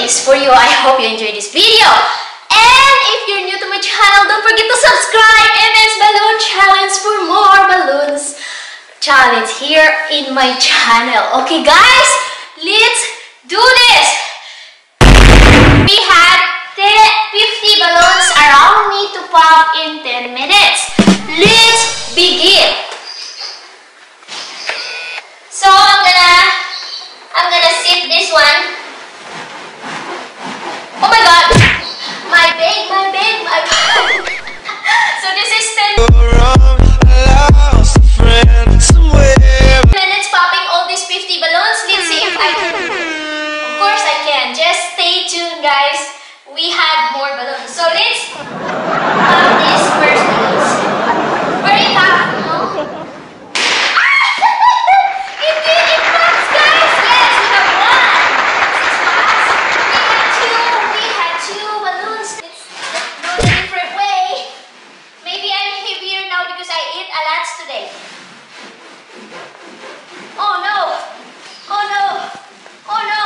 is for you. I hope you enjoyed this video. And if you're new to my channel, don't forget to subscribe. MS Balloon Challenge for more balloons challenge here in my channel. Okay guys, let's do this. We had 50 balloons around me to pop in 10 minutes. Let's begin. So I'm gonna sit this one. Oh my god, my bag. So this is 10 minutes popping all these 50 balloons. Let's see if I can. Of course I can. Just stay tuned guys. We had more balloons. So let's pop this first balloons. Very tough, you know? It pops guys! Yes, we have one. 6 pops. We had two balloons. Let's go a different way. Maybe I'm heavier now because I ate a lot today. Oh no! Oh no! Oh no!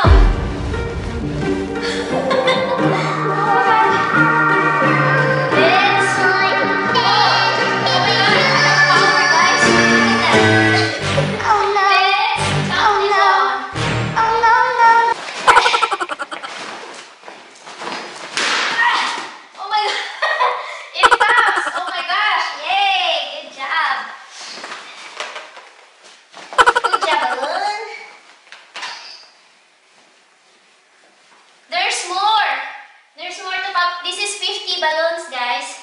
There's more to pop. This is 50 balloons, guys.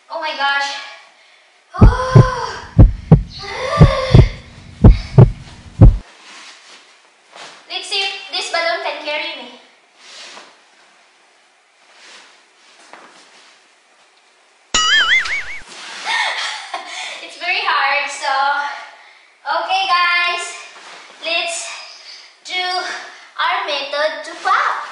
Oh my gosh. Let's see if this balloon can carry me. It's very hard, so okay guys, let's do our method to pop.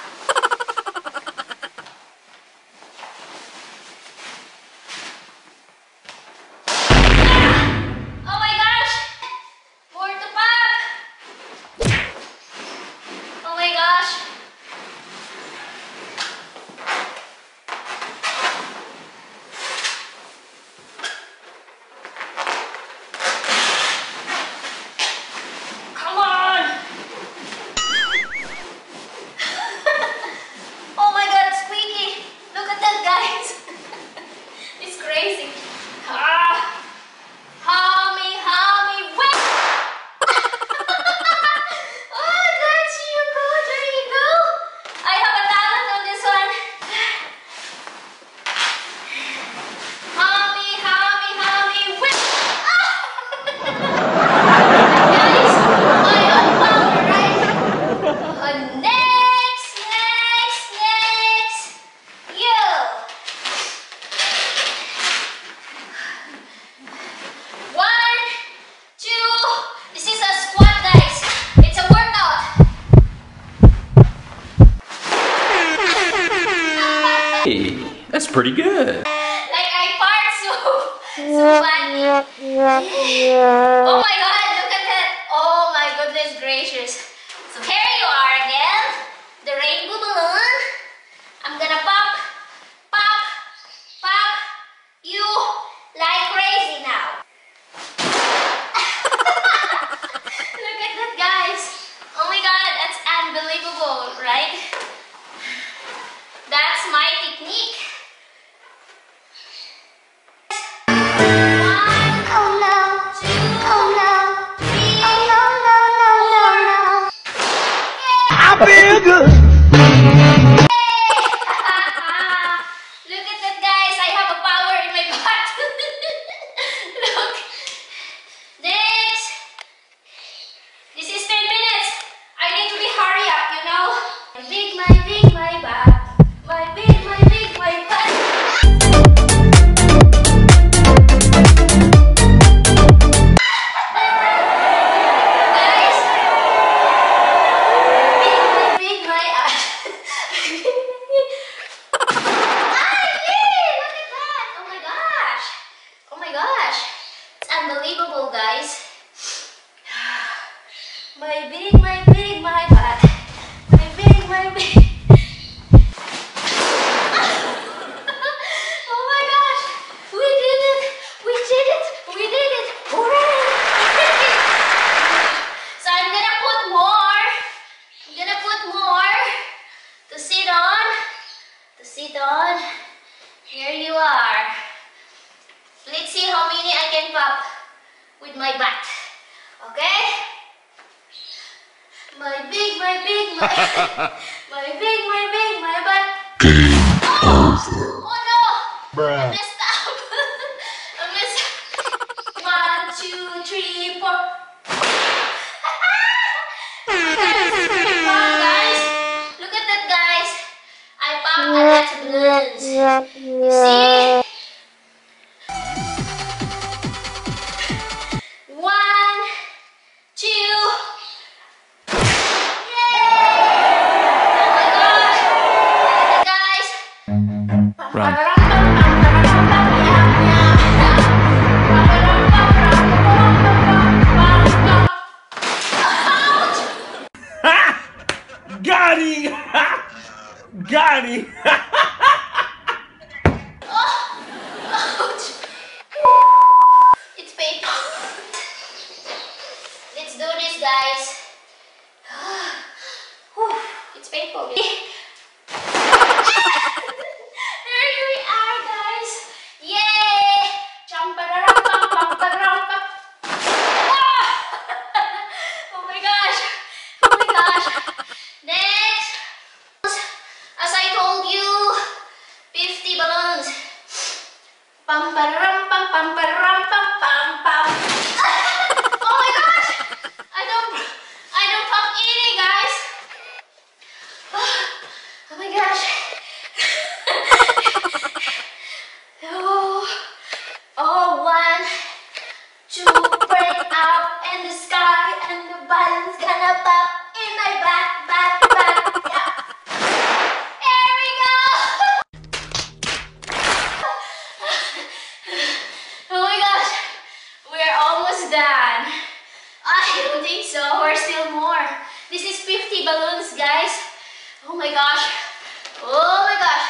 That's pretty good. Like I fart so badly. Oh my god, look at that. Oh my goodness gracious. So here you are again. The rainbow balloon. I'm gonna pop, pop, pop you like crazy now. Look at that guys. Oh my god, that's unbelievable, right? That's my technique. I feel good. Look at that guys, I have a power in my butt. Look. Next. This is 10 minutes. I need to be hurry up, you know. My big, my back. My big, my sit on. Here you are. Let's see how many I can pop with my butt. Okay? My big, my butt. Oh no! Bruh. I messed up. I messed up. 1, 2, 3, 4. Guys, look at that, guys. I popped a lot of balloons. You see? 1, 2. Run. Got him! Got him! Ouch! It's painful. Let's do this, guys. It's painful. There we are, guys. Yay! Champararam-pam-pam-pam-pam. Oh my gosh! Oh my gosh! Next, as I told you, 50 balloons. Pam pararam pam pam pararam pam pam pam. Oh my gosh! I don't pop any, guys. Oh my gosh. Oh, 1, 2, break out in the sky, and the balloons gonna pop in my back. Yeah. There we go. Oh my gosh, we're almost done. I don't think so. We're still more. This is 50 balloons, guys. Oh my gosh. Oh my gosh.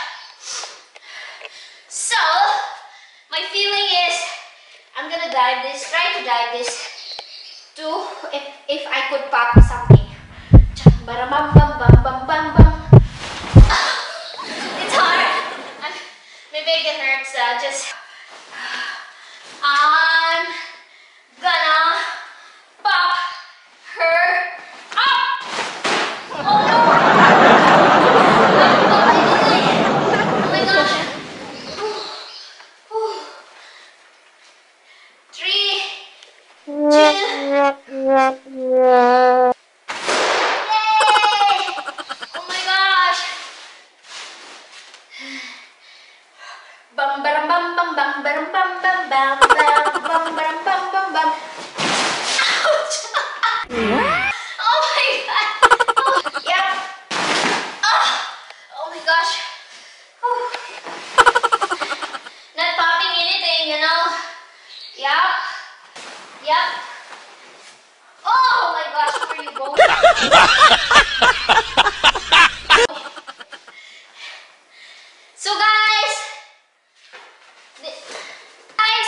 So, my feeling is I'm gonna dive this, try to dive this to if I could pop something. Bam bam bam bam bam bam. It's hard. Maybe it hurts. Just I'm gonna pop her up. Oh no! Oh my gosh. 3, 2. Yay! Oh my gosh! Bam bam bam bam bam bam bam bam bam bam bam bam bam bam. Ouch! Oh my god! Oh, yep. Oh my gosh! Not popping anything, you know. Yep. Yep. Oh my gosh, where you going? So guys,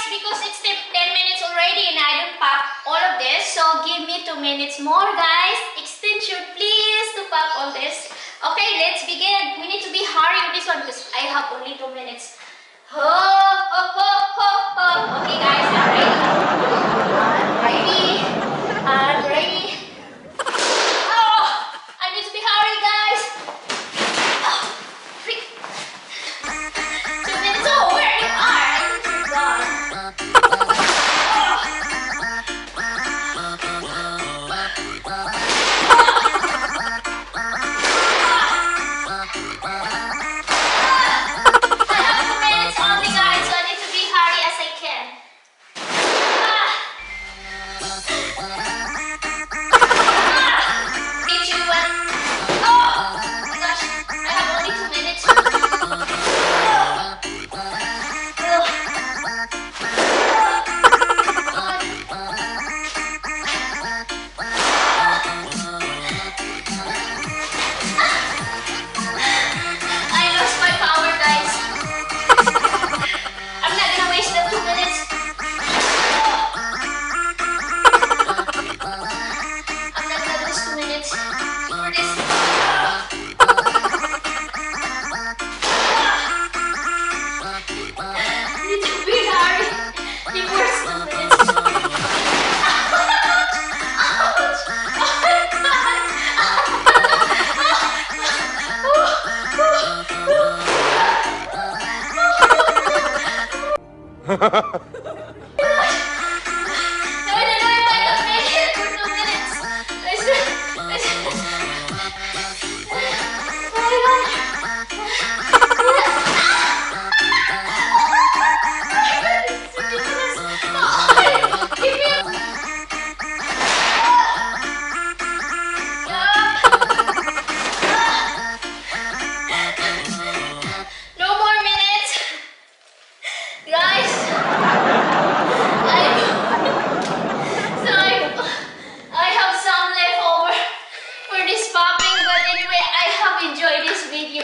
because it's 10 minutes already and I don't pop all of this, so give me 2 minutes more, guys. Extension, please, to pop all this. Okay, let's begin. We need to be hurry with this one because I have only 2 minutes. Okay, guys, I'm ready. I'm ready. Oh, I need to be hurry, guys. Oh, freak. 2 minutes. Oh, where you are? You're gone. I have 2 minutes only, guys.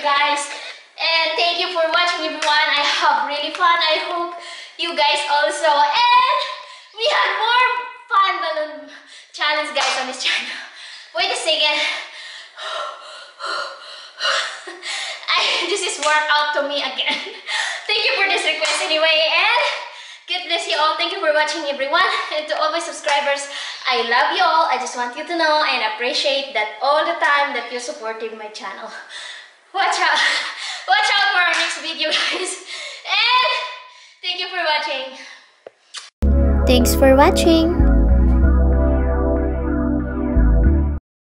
guys, and thank you for watching, everyone. I have really fun. I hope you guys also, and we have more fun balloon challenge guys on this channel. Wait a second. This is workout to me again. Thank you for this request anyway, and God bless you all. Thank you for watching, everyone, and to all my subscribers, I love you all. I just want you to know and appreciate that all the time that you supported my channel. Watch out for our next video, guys, and thank you for watching. Thanks for watching.